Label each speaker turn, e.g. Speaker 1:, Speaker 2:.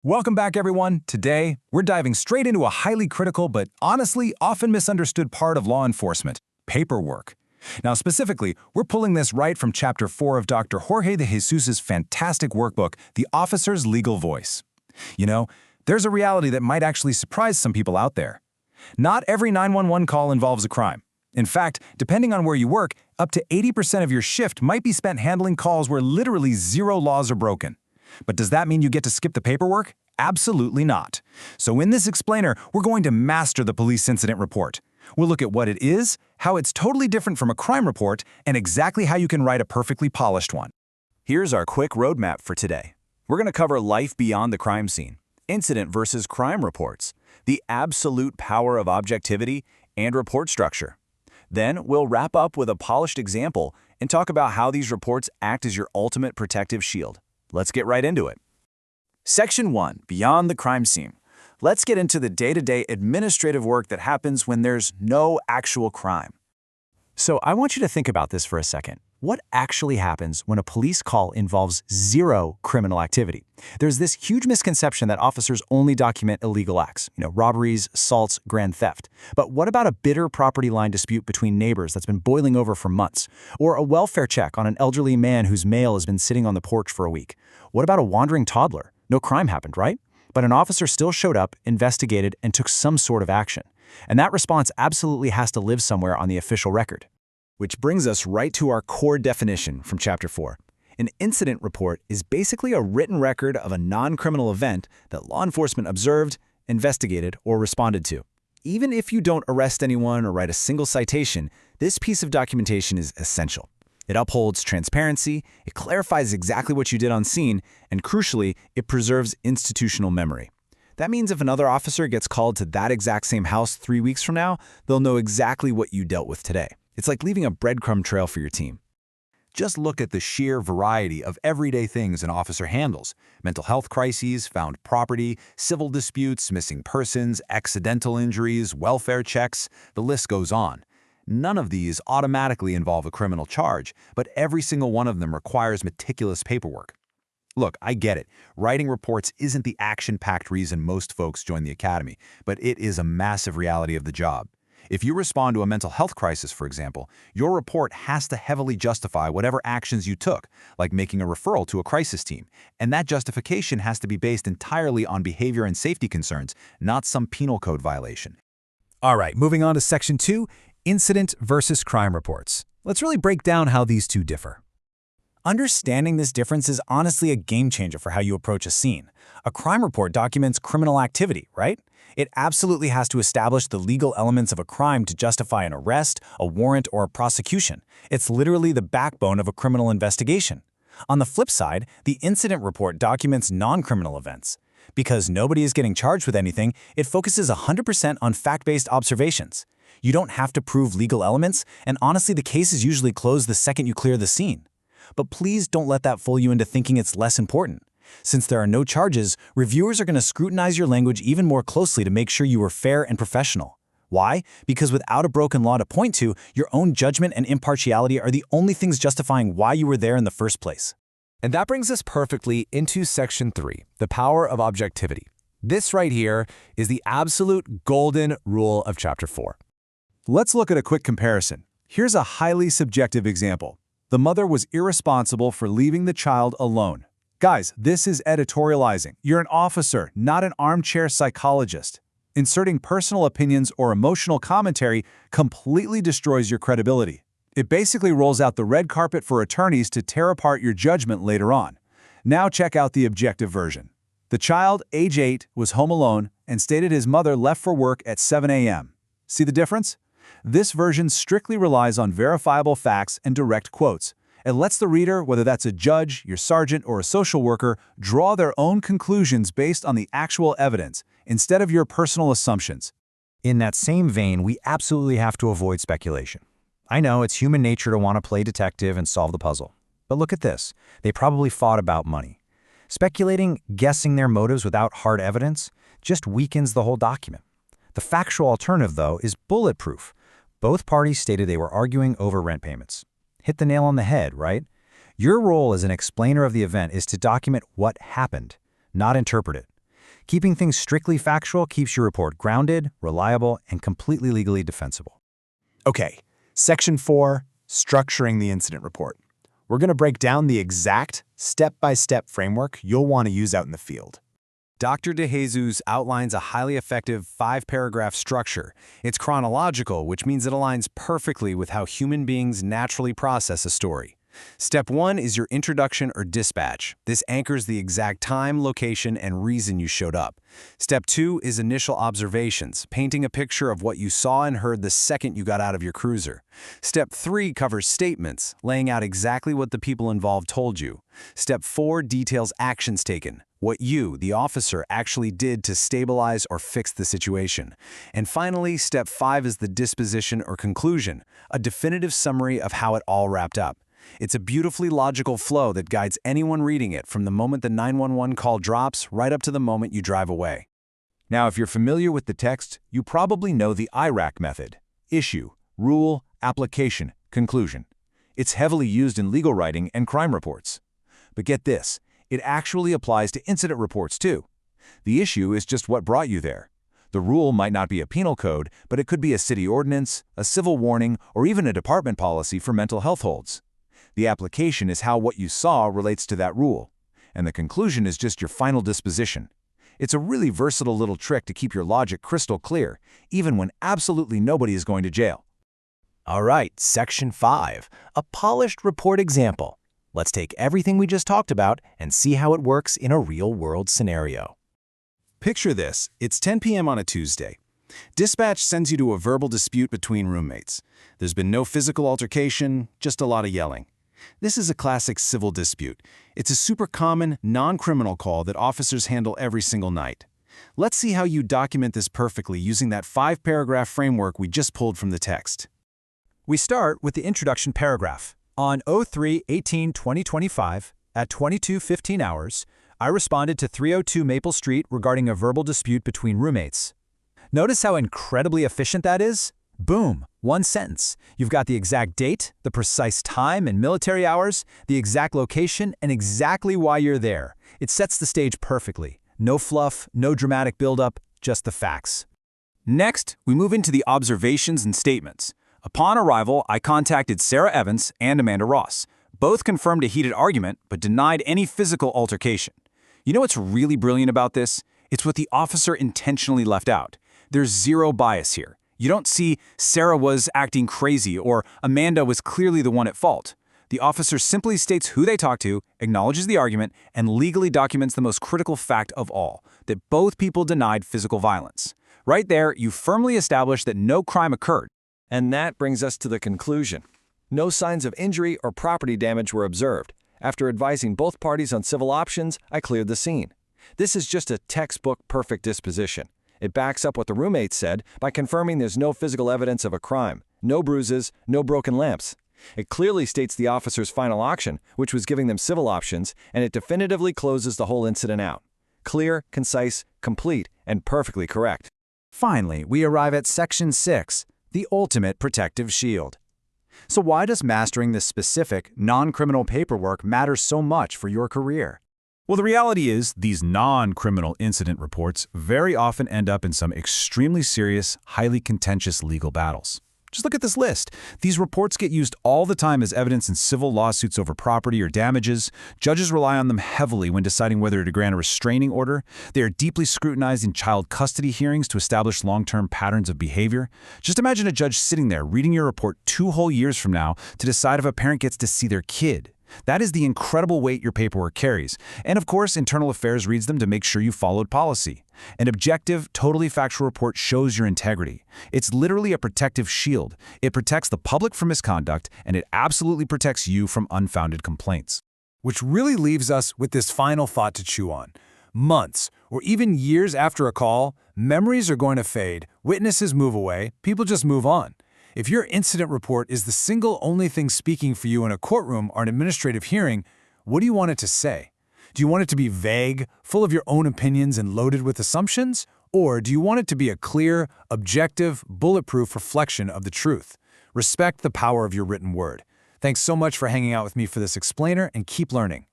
Speaker 1: Welcome back, everyone. Today, we're diving straight into a highly critical but honestly often misunderstood part of law enforcement, paperwork. Now, specifically, we're pulling this right from Chapter 4 of Dr. Jorge de Jesus' fantastic workbook, The Officer's Legal Voice. You know, there's a reality that might actually surprise some people out there. Not every 911 call involves a crime. In fact, depending on where you work, up to 80% of your shift might be spent handling calls where literally zero laws are broken. But does that mean you get to skip the paperwork? Absolutely not. So in this explainer, we're going to master the police incident report. We'll look at what it is, how it's totally different from a crime report, and exactly how you can write a perfectly polished one. Here's our quick roadmap for today. We're going to cover life beyond the crime scene, incident versus crime reports, the absolute power of objectivity, and report structure. Then we'll wrap up with a polished example and talk about how these reports act as your ultimate protective shield. Let's get right into it. Section 1, Beyond the Crime Scene. Let's get into the day-to-day administrative work that happens when there's no actual crime. So I want you to think about this for a second. What actually happens when a police call involves zero criminal activity? There's this huge misconception that officers only document illegal acts, robberies, assaults, grand theft. But what about a bitter property line dispute between neighbors that's been boiling over for months? Or a welfare check on an elderly man whose mail has been sitting on the porch for a week? What about a wandering toddler? No crime happened, right? But an officer still showed up, investigated, and took some sort of action. And that response absolutely has to live somewhere on the official record. Which brings us right to our core definition from Chapter 4. An incident report is basically a written record of a non-criminal event that law enforcement observed, investigated, or responded to. Even if you don't arrest anyone or write a single citation, this piece of documentation is essential. It upholds transparency, it clarifies exactly what you did on scene, and crucially, it preserves institutional memory. That means if another officer gets called to that exact same house 3 weeks from now, they'll know exactly what you dealt with today. It's like leaving a breadcrumb trail for your team.
Speaker 2: Just look at the sheer variety of everyday things an officer handles. Mental health crises, found property, civil disputes, missing persons, accidental injuries, welfare checks, the list goes on. None of these automatically involve a criminal charge, but every single one of them requires meticulous paperwork. Look, I get it. Writing reports isn't the action-packed reason most folks join the academy, but it is a massive reality of the job. If you respond to a mental health crisis, for example, your report has to heavily justify whatever actions you took, like making a referral to a crisis team. And that justification has to be based entirely on behavior and safety concerns, not some penal code violation.
Speaker 1: All right, moving on to Section 2, Incident versus Crime Reports. Let's really break down how these two differ. Understanding this difference is honestly a game changer for how you approach a scene. A crime report documents criminal activity, right? It absolutely has to establish the legal elements of a crime to justify an arrest, a warrant, or a prosecution. It's literally the backbone of a criminal investigation. On the flip side, the incident report documents non-criminal events. Because nobody is getting charged with anything, it focuses 100% on fact-based observations. You don't have to prove legal elements, and honestly, the case is usually closed the second you clear the scene. But please don't let that fool you into thinking it's less important. Since there are no charges, reviewers are going to scrutinize your language even more closely to make sure you are fair and professional. Why? Because without a broken law to point to, your own judgment and impartiality are the only things justifying why you were there in the first place.
Speaker 3: And that brings us perfectly into Section 3, the power of objectivity. This right here is the absolute golden rule of Chapter 4.
Speaker 1: Let's look at a quick comparison. Here's a highly subjective example. The mother was irresponsible for leaving the child alone. Guys, this is editorializing. You're an officer, not an armchair psychologist. Inserting personal opinions or emotional commentary completely destroys your credibility. It basically rolls out the red carpet for attorneys to tear apart your judgment later on. Now check out the objective version. The child, age 8, was home alone and stated his mother left for work at 7 a.m. See the difference? This version strictly relies on verifiable facts and direct quotes. It lets the reader, whether that's a judge, your sergeant, or a social worker, draw their own conclusions based on the actual evidence, instead of your personal assumptions.
Speaker 4: In that same vein, we absolutely have to avoid speculation. I know it's human nature to want to play detective and solve the puzzle. But look at this. They probably fought about money. Speculating, guessing their motives without hard evidence, just weakens the whole document. The factual alternative, though, is bulletproof. Both parties stated they were arguing over rent payments. Hit the nail on the head, right? Your role as an explainer of the event is to document what happened, not interpret it. Keeping things strictly factual keeps your report grounded, reliable, and completely legally defensible.
Speaker 5: Okay, Section 4, Structuring the Incident Report. We're going to break down the exact step-by-step framework you'll want to use out in the field.
Speaker 2: Dr. DeJesus outlines a highly effective 5-paragraph structure. It's chronological, which means it aligns perfectly with how human beings naturally process a story. Step 1 is your introduction or dispatch. This anchors the exact time, location, and reason you showed up. Step 2 is initial observations, painting a picture of what you saw and heard the second you got out of your cruiser. Step 3 covers statements, laying out exactly what the people involved told you. Step 4 details actions taken, what you, the officer, actually did to stabilize or fix the situation. And finally, Step 5 is the disposition or conclusion, a definitive summary of how it all wrapped up. It's a beautifully logical flow that guides anyone reading it from the moment the 911 call drops right up to the moment you drive away.
Speaker 1: Now, if you're familiar with the text, you probably know the IRAC method: issue, rule, application, conclusion. It's heavily used in legal writing and crime reports. But get this, it actually applies to incident reports too. The issue is just what brought you there. The rule might not be a penal code, but it could be a city ordinance, a civil warning, or even a department policy for mental health holds. The application is how what you saw relates to that rule, and the conclusion is just your final disposition. It's a really versatile little trick to keep your logic crystal clear, even when absolutely nobody is going to jail.
Speaker 3: All right, Section 5, a polished report example. Let's take everything we just talked about and see how it works in a real-world scenario.
Speaker 2: Picture this. It's 10 p.m. on a Tuesday. Dispatch sends you to a verbal dispute between roommates. There's been no physical altercation, just a lot of yelling. This is a classic civil dispute. It's a super common, non-criminal call that officers handle every single night. Let's see how you document this perfectly using that 5-paragraph framework we just pulled from the text.
Speaker 1: We start with the introduction paragraph. On 03/18/2025, at 22:15 hours, I responded to 302 Maple Street regarding a verbal dispute between roommates. Notice how incredibly efficient that is? Boom, one sentence. You've got the exact date, the precise time and military hours, the exact location, and exactly why you're there. It sets the stage perfectly. No fluff, no dramatic buildup, just the facts. Next, we move into the observations and statements. Upon arrival, I contacted Sarah Evans and Amanda Ross. Both confirmed a heated argument, but denied any physical altercation. You know what's really brilliant about this? It's what the officer intentionally left out. There's zero bias here. You don't see Sarah was acting crazy or Amanda was clearly the one at fault. The officer simply states who they talked to, acknowledges the argument, and legally documents the most critical fact of all, that both people denied physical violence. Right there, you firmly establish that no crime occurred.
Speaker 6: And that brings us to the conclusion. No signs of injury or property damage were observed. After advising both parties on civil options, I cleared the scene. This is just a textbook perfect disposition. It backs up what the roommates said by confirming there's no physical evidence of a crime, no bruises, no broken lamps. It clearly states the officer's final option, which was giving them civil options, and it definitively closes the whole incident out. Clear, concise, complete, and perfectly correct.
Speaker 1: Finally, we arrive at Section 6, the ultimate protective shield. So why does mastering this specific, non-criminal paperwork matter so much for your career? Well, the reality is these non-criminal incident reports very often end up in some extremely serious, highly contentious legal battles. Just look at this list. These reports get used all the time as evidence in civil lawsuits over property or damages. Judges rely on them heavily when deciding whether to grant a restraining order. They are deeply scrutinized in child custody hearings to establish long-term patterns of behavior. Just imagine a judge sitting there reading your report 2 whole years from now to decide if a parent gets to see their kid. That is the incredible weight your paperwork carries. And of course, Internal Affairs reads them to make sure you followed policy. An objective, totally factual report shows your integrity. It's literally a protective shield. It protects the public from misconduct, and it absolutely protects you from unfounded complaints. Which really leaves us with this final thought to chew on. Months, or even years after a call, memories are going to fade, witnesses move away, people just move on. If your incident report is the single only thing speaking for you in a courtroom or an administrative hearing, what do you want it to say? Do you want it to be vague, full of your own opinions and loaded with assumptions? Or do you want it to be a clear, objective, bulletproof reflection of the truth? Respect the power of your written word. Thanks so much for hanging out with me for this explainer, and keep learning.